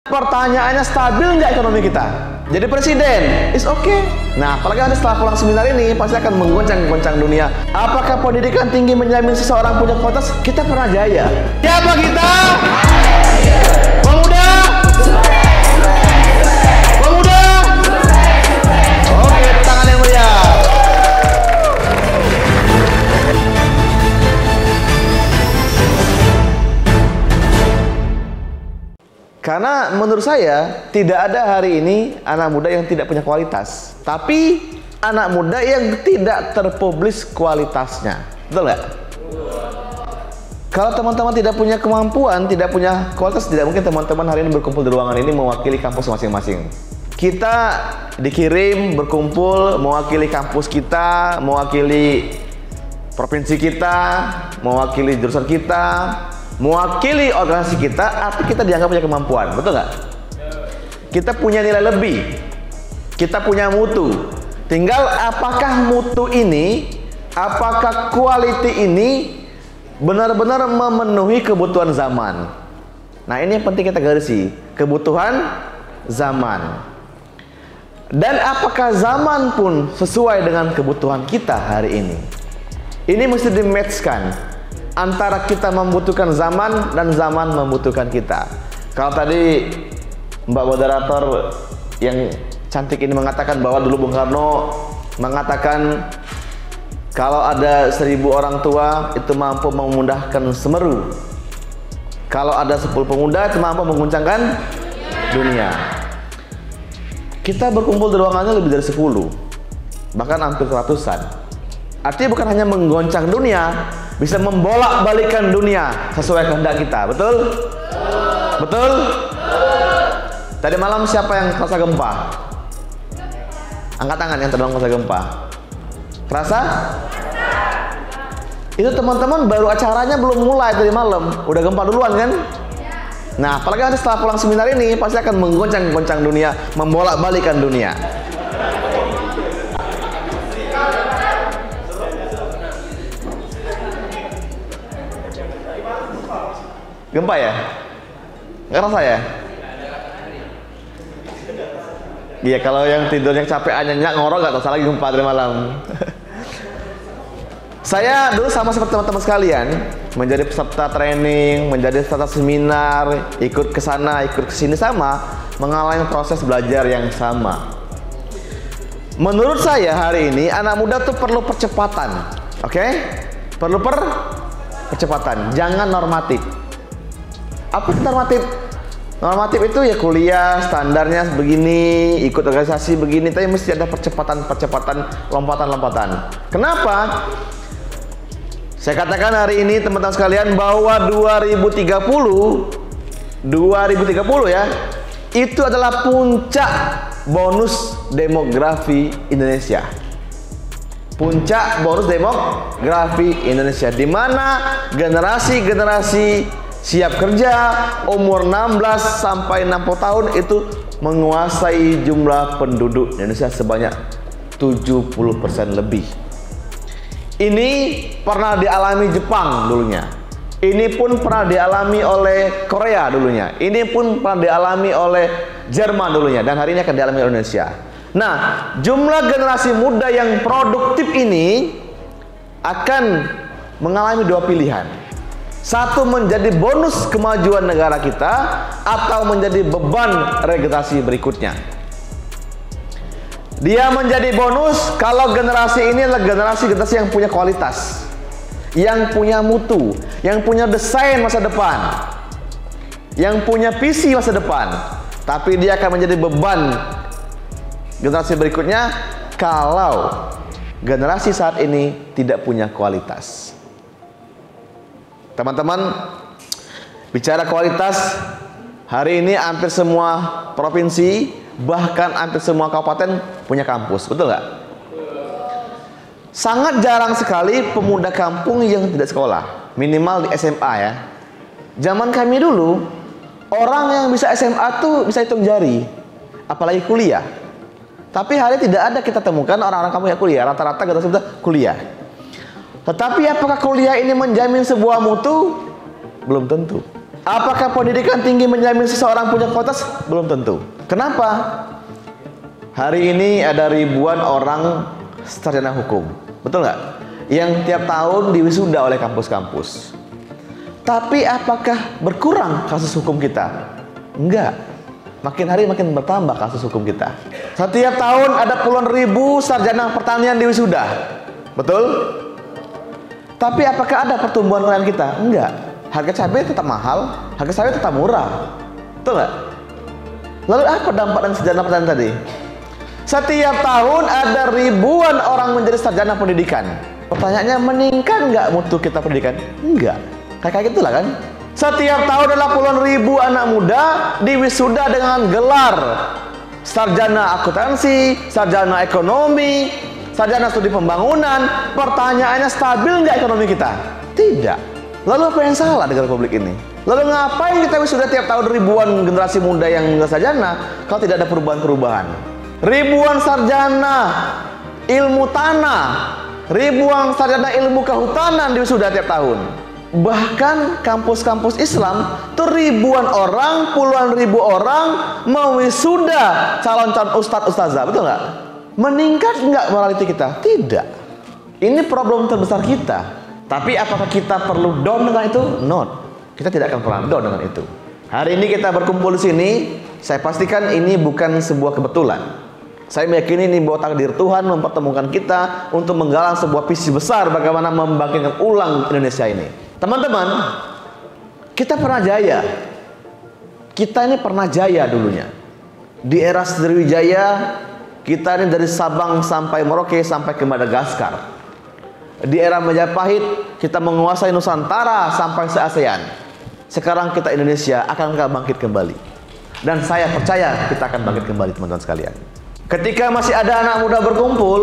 Pertanyaannya, stabil nggak ekonomi kita? Jadi presiden, is okay. Nah, apalagi nanti setelah pulang seminar ini pasti akan menggoncang-goncang dunia. Apakah pendidikan tinggi menjamin seseorang punya kualitas? Kita pernah jaya. Siapa kita? Pemuda? Pemuda? Oke, tangan yang meriah. Karena menurut saya tidak ada hari ini anak muda yang tidak punya kualitas, tapi anak muda yang tidak terpublish kualitasnya, betul nggak? Kalau teman-teman tidak punya kemampuan, tidak punya kualitas, tidak mungkin teman-teman hari ini berkumpul di ruangan ini mewakili kampus masing-masing. Kita dikirim berkumpul mewakili kampus kita, mewakili provinsi kita, mewakili jurusan kita, mewakili organisasi kita, arti kita dianggap punya kemampuan, betul nggak? Kita punya nilai lebih, kita punya mutu. Tinggal apakah mutu ini, apakah quality ini benar-benar memenuhi kebutuhan zaman. Nah, ini yang penting kita garisi, kebutuhan zaman. Dan apakah zaman pun sesuai dengan kebutuhan kita hari ini. Ini mesti di-matchkan antara kita membutuhkan zaman dan zaman membutuhkan kita. Kalau tadi Mbak moderator yang cantik ini mengatakan bahwa dulu Bung Karno mengatakan kalau ada 1000 orang tua itu mampu memudahkan Semeru, kalau ada 10 pemuda itu mampu mengguncangkan dunia. Kita berkumpul di ruangannya lebih dari 10, bahkan hampir ratusan. Artinya bukan hanya menggoncang dunia, bisa membolak-balikan dunia sesuai kehendak kita, betul? Betul? Tadi malam siapa yang terasa gempa? Angkat tangan yang terasa gempa. Terasa? Itu teman-teman baru acaranya belum mulai tadi malam, udah gempa duluan kan? Nah, apalagi nanti setelah pulang seminar ini pasti akan menggoncang-goncang dunia, membolak-balikan dunia. Gempa ya? Nggak rasa ya? Iya, kalau yang tidurnya capek nyenyak ngorok nggak terasa lagi gempa dari malam. Saya dulu sama seperti teman-teman sekalian, menjadi peserta training, menjadi peserta seminar, ikut ke sana, ikut ke sini, sama mengalami proses belajar yang sama. Menurut saya hari ini anak muda tuh perlu percepatan, oke? Perlu percepatan, jangan normatif. Apa itu normatif? Normatif itu ya kuliah standarnya begini, ikut organisasi begini, tapi mesti ada percepatan, lompatan. Kenapa? Saya katakan hari ini teman-teman sekalian bahwa 2030 ya, itu adalah puncak bonus demografi Indonesia. Puncak bonus demografi Indonesia, di mana generasi siap kerja umur 16 sampai 60 tahun itu menguasai jumlah penduduk Indonesia sebanyak 70% lebih. Ini pernah dialami Jepang dulunya. Ini pun pernah dialami oleh Korea dulunya. Ini pun pernah dialami oleh Jerman dulunya, dan hari ini akan dialami oleh Indonesia. Nah, jumlah generasi muda yang produktif ini akan mengalami dua pilihan. Satu, menjadi bonus kemajuan negara kita, atau menjadi beban regenerasi berikutnya. Dia menjadi bonus kalau generasi ini adalah generasi yang punya kualitas, yang punya mutu, yang punya desain masa depan, yang punya visi masa depan. Tapi dia akan menjadi beban generasi berikutnya kalau generasi saat ini tidak punya kualitas. Teman-teman, bicara kualitas, hari ini hampir semua provinsi, bahkan hampir semua kabupaten punya kampus, betul nggak? Sangat jarang sekali pemuda kampung yang tidak sekolah, minimal di SMA ya. Zaman kami dulu, orang yang bisa SMA tuh bisa hitung jari, apalagi kuliah. Tapi hari ini tidak ada kita temukan orang-orang kampung yang kuliah, rata-rata generasi muda kuliah. Tetapi apakah kuliah ini menjamin sebuah mutu? Belum tentu. Apakah pendidikan tinggi menjamin seseorang punya kualitas? Belum tentu. Kenapa? Hari ini ada ribuan orang sarjana hukum, betul nggak? Yang tiap tahun diwisuda oleh kampus-kampus. Tapi apakah berkurang kasus hukum kita? Enggak. Makin hari makin bertambah kasus hukum kita. Setiap tahun ada puluhan ribu sarjana pertanian diwisuda, betul? Tapi apakah ada pertumbuhan nelayan kita? Enggak. Harga cabai tetap mahal, harga sawit tetap murah, betul nggak? Lalu apa dampak dan sarjana pertanian tadi? Setiap tahun ada ribuan orang menjadi sarjana pendidikan. Pertanyaannya, meningkat nggak mutu kita pendidikan? Enggak. Kayak gitulah kan? Setiap tahun adalah puluhan ribu anak muda diwisuda dengan gelar sarjana akuntansi, sarjana ekonomi, sarjana studi pembangunan. Pertanyaannya, stabil nggak ekonomi kita? Tidak. Lalu apa yang salah dengan republik ini? Lalu ngapain kita wisuda tiap tahun ribuan generasi muda yang sarjana kalau tidak ada perubahan-perubahan? Ribuan sarjana ilmu tanah, ribuan sarjana ilmu kehutanan diwisuda tiap tahun. Bahkan kampus-kampus Islam tuh ribuan orang, puluhan ribu orang mewisuda calon-calon ustadz ustazah, betul nggak? Meningkat nggak morality kita? Tidak. Ini problem terbesar kita. Tapi apakah kita perlu down dengan itu? Not. Kita tidak akan pernah down dengan itu. Hari ini kita berkumpul di sini, saya pastikan ini bukan sebuah kebetulan. Saya meyakini ini bahwa takdir Tuhan mempertemukan kita untuk menggalang sebuah visi besar bagaimana membangkitkan ulang Indonesia ini. Teman-teman, kita pernah jaya. Kita ini pernah jaya dulunya. Di era Sriwijaya, kita ini dari Sabang sampai Merauke sampai ke Madagaskar. Di era Majapahit, kita menguasai Nusantara sampai se-ASEAN. Sekarang kita Indonesia akan bangkit kembali. Dan saya percaya kita akan bangkit kembali, teman-teman sekalian. Ketika masih ada anak muda berkumpul,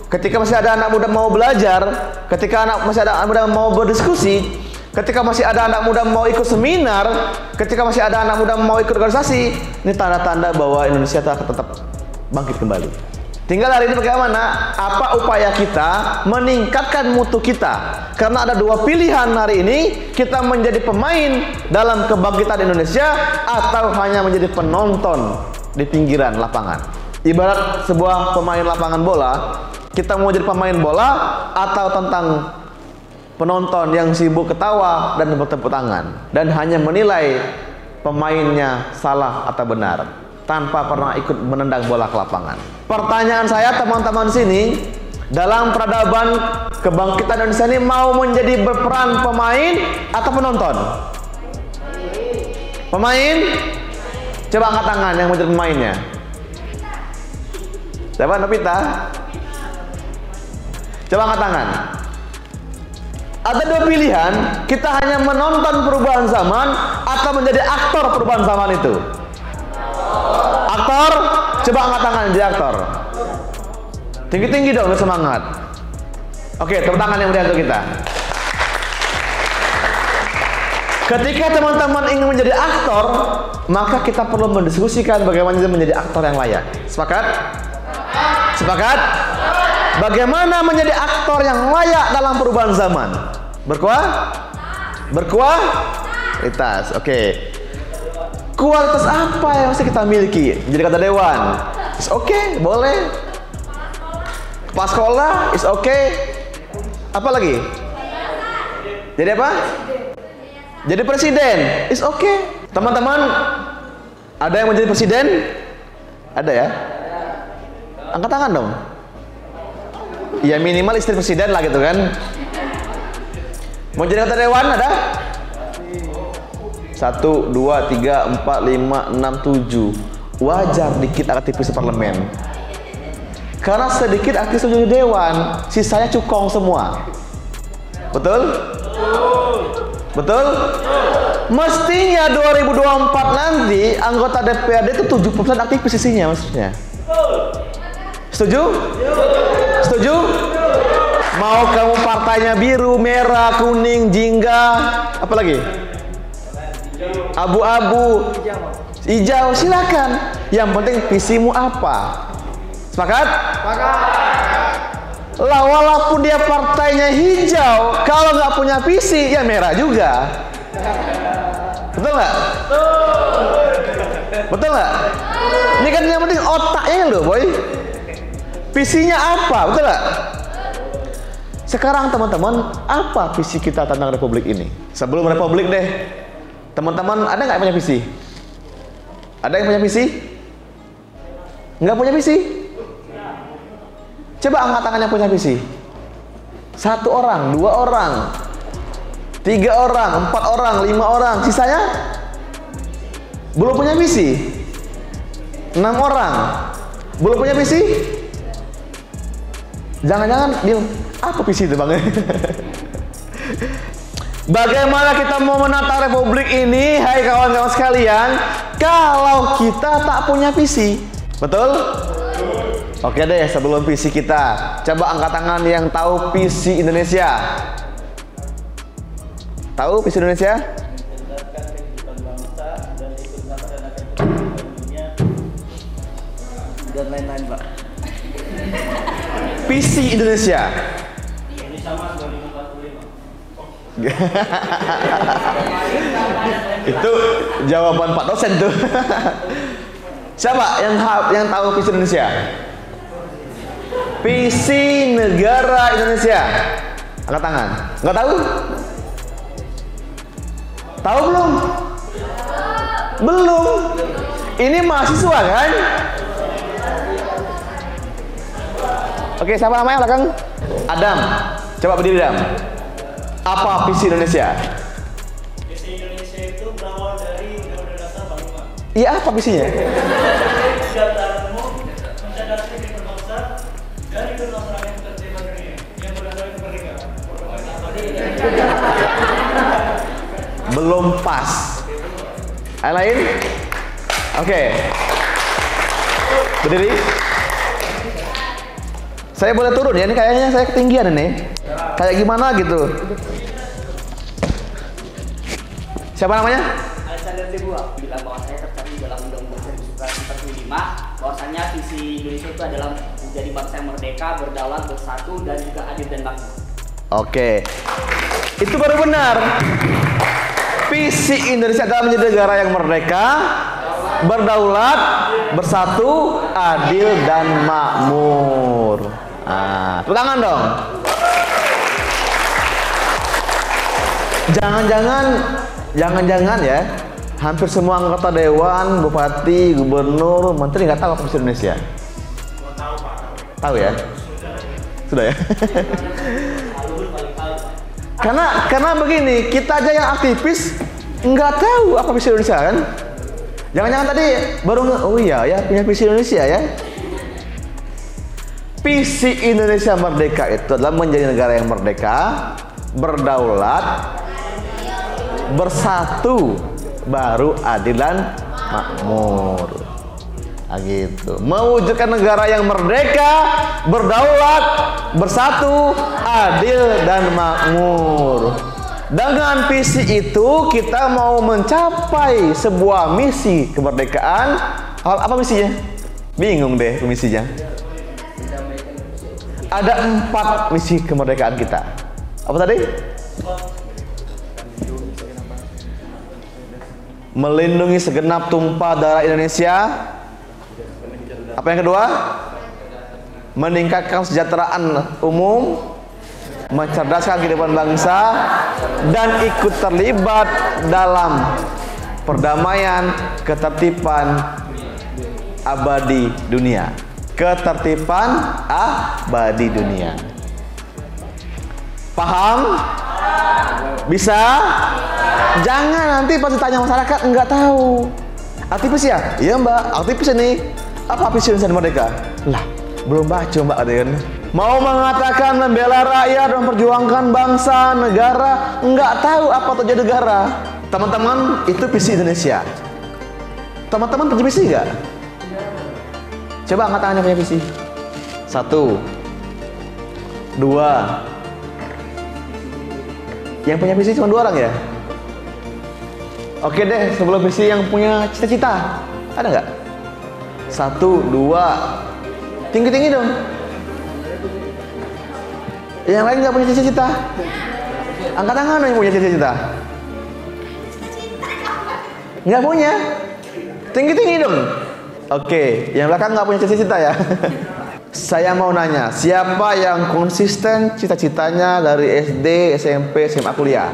ketika masih ada anak muda mau belajar, ketika masih ada anak muda mau berdiskusi, ketika masih ada anak muda mau ikut seminar, ketika masih ada anak muda mau ikut organisasi, ini tanda-tanda bahwa Indonesia akan tetap bangkit kembali. Tinggal hari ini bagaimana, apa upaya kita meningkatkan mutu kita. Karena ada dua pilihan hari ini, kita menjadi pemain dalam kebangkitan Indonesia atau hanya menjadi penonton di pinggiran lapangan. Ibarat sebuah pemain lapangan bola, kita mau jadi pemain bola atau tentang penonton yang sibuk ketawa dan bertepuk tangan dan hanya menilai pemainnya salah atau benar tanpa pernah ikut menendang bola ke lapangan. Pertanyaan saya, teman-teman sini, dalam peradaban kebangkitan Indonesia ini mau menjadi berperan pemain atau penonton? Pemain? Coba angkat tangan yang menjadi pemainnya. Siapa? Novita? Coba angkat tangan. Ada dua pilihan, kita hanya menonton perubahan zaman atau menjadi aktor perubahan zaman itu. Aktor, coba angkat tangan jadi aktor. Tinggi-tinggi dong, semangat. Oke, tepuk tangan yang meriah untuk kita. Ketika teman-teman ingin menjadi aktor, maka kita perlu mendiskusikan bagaimana menjadi aktor yang layak. Sepakat? Sepakat? Bagaimana menjadi aktor yang layak dalam perubahan zaman? Berkualitas. Oke. Kualitas apa yang mesti kita miliki? Jadi kata dewan, is oke, boleh. Kepala sekolah, is oke. Apa lagi? Jadi apa? Jadi presiden, is oke. Teman-teman, ada yang menjadi presiden? Ada ya? Angkat tangan dong. Ya minimal istri presiden lah gitu kan. Mau jadi kata dewan ada? 1, 2, 3, 4, 5, 6, 7. Wajar dikit aktivis parlemen. Karena sedikit aktivis jadi dewan, sisanya cukong semua. Betul? Betul? Mestinya 2024 nanti anggota DPRD itu 70% aktivis isinya maksudnya. Setuju? Setuju? Mau kamu partainya biru, merah, kuning, jingga, apa lagi? Abu-abu, hijau, silakan. Yang penting visimu apa? Sepakat? Sepakat. Lah walaupun dia partainya hijau, kalau nggak punya visi ya merah juga. Betul nggak? Betul nggak? Ini kan yang penting otaknya loh, boy. Visinya apa? Betul nggak? Sekarang teman-teman, apa visi kita tentang republik ini? Sebelum republik deh, teman-teman ada nggak yang punya visi? Ada yang punya visi? Nggak punya visi? Coba angkat tangan yang punya visi. 1 orang, 2 orang, 3 orang, 4 orang, 5 orang, sisanya belum punya visi. 6 orang belum punya visi. Jangan-jangan dia apa visi itu bang? Bagaimana kita mau menata republik ini, hai kawan-kawan sekalian, kalau kita tak punya visi? Betul? Oke deh, sebelum visi kita, coba angkat tangan yang tahu visi Indonesia. Tahu visi Indonesia? Dan lain-lain, Pak. Visi Indonesia. Ini sama 2045. Itu jawaban Pak dosen tuh. Siapa yang tahu visi Indonesia? Visi negara Indonesia. Angkat tangan. Nggak tahu? Tahu belum? Belum. Ini mahasiswa kan? Oke, siapa namanya belakang? Adam. Coba berdiri, Adam. Apa visi Indonesia? Visi Indonesia itu berawal dari Undang-Undang Dasar 45. Iya, apa visinya? Kesejahteraan umum, mencerdaskan kehidupan bangsa, dan hidup masyarakat yang tertib dunia yang berdasarkan kemerdekaan. Belum pas. Yang lain? Oke. Berdiri. Saya boleh turun ya, ini kayaknya saya ketinggian ini. Kayak gimana gitu. Siapa namanya? Alexander Debua bilang bahwa saya tercantum dalam Undang-Undang 1945 bahwasanya visi Indonesia itu adalah menjadi bangsa yang merdeka, berdaulat, bersatu, dan juga adil dan makmur. Oke. Itu baru benar. Visi Indonesia adalah menjadi negara yang merdeka, berdaulat, bersatu, adil, dan makmur. Ah, tepuk tangan dong. Jangan-jangan ya, hampir semua anggota dewan, bupati, gubernur, menteri nggak tahu apa visi Indonesia. Tahu ya? Sudah ya? Karena begini, kita aja yang aktivis nggak tahu apa visi Indonesia kan? Jangan-jangan tadi baru oh iya ya punya visi Indonesia ya? Visi Indonesia merdeka itu adalah menjadi negara yang merdeka, berdaulat, bersatu, baru adil dan makmur. Nah, gitu. Mewujudkan negara yang merdeka, berdaulat, bersatu, adil dan makmur. Dengan visi itu kita mau mencapai sebuah misi kemerdekaan. Apa misinya? Bingung deh misinya. Ada 4 misi kemerdekaan kita. Apa tadi? Melindungi segenap tumpah darah Indonesia. Apa yang kedua? Meningkatkan kesejahteraan umum, mencerdaskan kehidupan bangsa, dan ikut terlibat dalam perdamaian, ketertiban abadi dunia. Ketertiban abadi dunia. Paham? Bisa? Jangan nanti pas ditanya masyarakat nggak tahu. Aktivis ya? Iya mbak, aktivis ini. Apa visi Indonesia merdeka? Lah, belum baca mbak Aden. Mau mengatakan membela rakyat, memperjuangkan bangsa, negara, nggak tahu apa tujuan negara. Teman-teman, itu visi Indonesia. Teman-teman punya visi nggak? Coba angkat tangannya punya visi. 1, 2. Yang punya visi cuma 2 orang ya? Oke deh, sebelum visi yang punya cita-cita. Ada nggak? 1, 2. Tinggi-tinggi dong. Yang lain nggak punya cita-cita? Angkat tangan yang punya cita-cita. Nggak punya. Tinggi-tinggi dong. Oke, yang belakang nggak punya cita-cita ya. Saya mau nanya, siapa yang konsisten cita-citanya dari SD, SMP, SMA, kuliah?